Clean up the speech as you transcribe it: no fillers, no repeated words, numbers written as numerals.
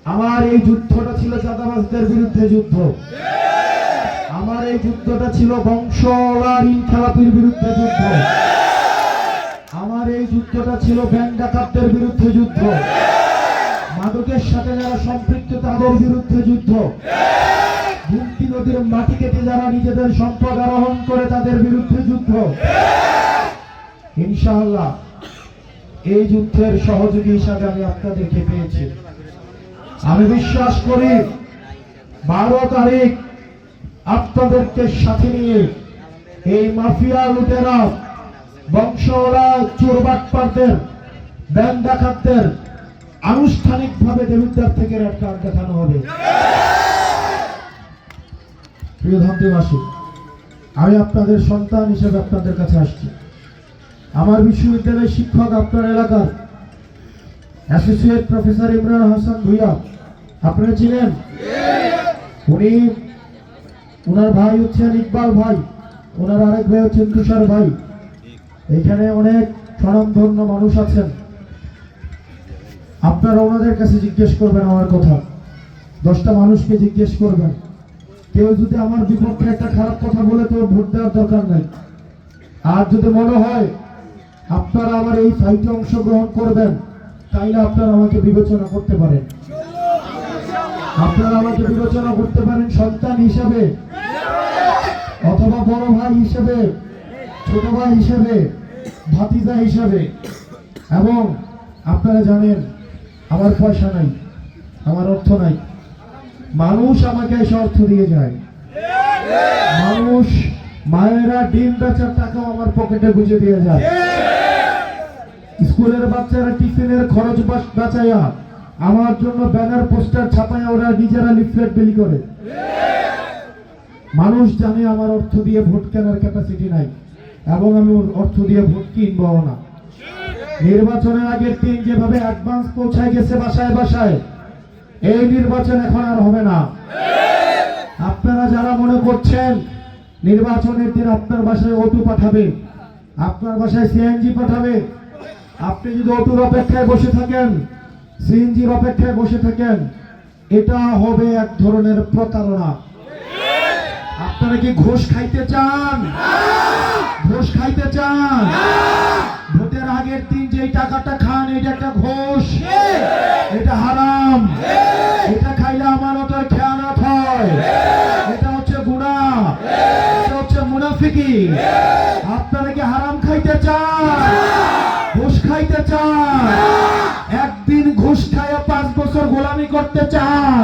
আমার এই যুদ্ধটা ছিল চাঁদাবাজদের বিরুদ্ধে যুদ্ধ। আমার এই যুদ্ধটা ছিল বংশওয়ালা ঋণ খেলাপির বিরুদ্ধে যুদ্ধ। আমার এই যুদ্ধটা ছিল ব্যাংক ডাকাতদের বিরুদ্ধে যুদ্ধ। মাদকের সাথে যারা সম্পৃক্ত তাদের বিরুদ্ধে যুদ্ধ। গুমতি নদীর মাটি কেটে যারা নিজেদের সম্পদ আরোহণ করে তাদের বিরুদ্ধে যুদ্ধ। ইনশাআল্লাহ এই যুদ্ধের সহযোগী হিসাবে আমি আপনাদেরকে পেয়েছি। আমি বিশ্বাস করি 12 তারিখ আপনাদেরকে সাথে নিয়ে এই মাফিয়া লুটেরা বংশওয়ালা চোরবাটপারদের ব্যাংক ডাকাতদের আনুষ্ঠানিকভাবে দেবিদ্বার থেকে রেড কার্ড দেখানো হবে। প্রিয় ধামতিবাসী, আমি আপনাদের সন্তান হিসেবে আপনাদের কাছে আসছি। আমার বিশ্ববিদ্যালয়ের শিক্ষক আপনার এলাকার অ্যাসোসিয়েট প্রফেসর ইমরান হাসান ভুইয়া, আপনারা চিনেন? ওনার ভাই হচ্ছেন ইকবাল ভাই, ওনার আরেক ভাই হচ্ছেন তুষার ভাই। এখানে অনেক স্বনামধন্য মানুষ আছেন। আপনারা ওনাদের কাছে জিজ্ঞেস করবেন আমার কথা, 10টা মানুষকে জিজ্ঞেস করবেন। কেউ যদি আমার বিপক্ষে একটা খারাপ কথা বলে তো ভোট দেওয়ার দরকার নাই। আর যদি মনে হয় আপনারা আমার এই ফাইটে অংশগ্রহণ করবেন, তাইলে আপনারা আমাকে বিবেচনা করতে পারেন। আপনারা আমাকে বিবেচনা করতে পারেন সন্তান হিসাবে, অথবা বড় ভাই হিসেবে, ছোট ভাই হিসেবে, ভাতিজা হিসেবে। এবং আপনারা জানেন আমার পয়সা নাই, আমার অর্থ নাই। মানুষ আমাকে এসে অর্থ দিয়ে যায়। মানুষ, মায়েরা ডিম বেচার টাকাও আমার পকেটে গুঁজে দিয়ে যায়। স্কুলের বাচ্চারা টিফিনের খরচ বাঁচাইয়া আমার জন্য ব্যানার পোস্টার ছাপাইয়া ওরা নিজেরা লিফলেট বিলি করে। মানুষ জানে আমার অর্থ দিয়ে ভোট কেনার ক্যাপাসিটি নাই, এবং আমি অর্থ দিয়ে ভোট কিনবো না। নির্বাচনের আগের দিন যেভাবে অ্যাডভান্স পৌঁছায় গেছে বাসায় বাসায়, এই নির্বাচন এখন আর হবে না। আপনারা যারা মনে করছেন নির্বাচনের দিন আপনার বাসায় অটো পাঠাবে, আপনার বাসায় সিএনজি পাঠাবে, আপনি যদি অটোর অপেক্ষায় বসে থাকেন, সিএনজির অপেক্ষায় বসে থাকেন, এটা হবে এক ধরনের প্রতারণা। আপনারা কি ঘুষ খাইতে চান? ঘুষ খাইতে চান? ভোটের আগের দিন যেই টাকাটা খান, এটা একটা ঘুষ, এটা হারাম। এটা খাইলে আমানতের খেয়ানত হয়, এটা হচ্ছে গুনাহ, এটা হচ্ছে মুনাফিকি। আপনারা কি হারাম খাইতে চান? ঘুষ খাইতে চান? একদিন ঘুষ খাইয়া 5 বছর গোলামি করতে চান?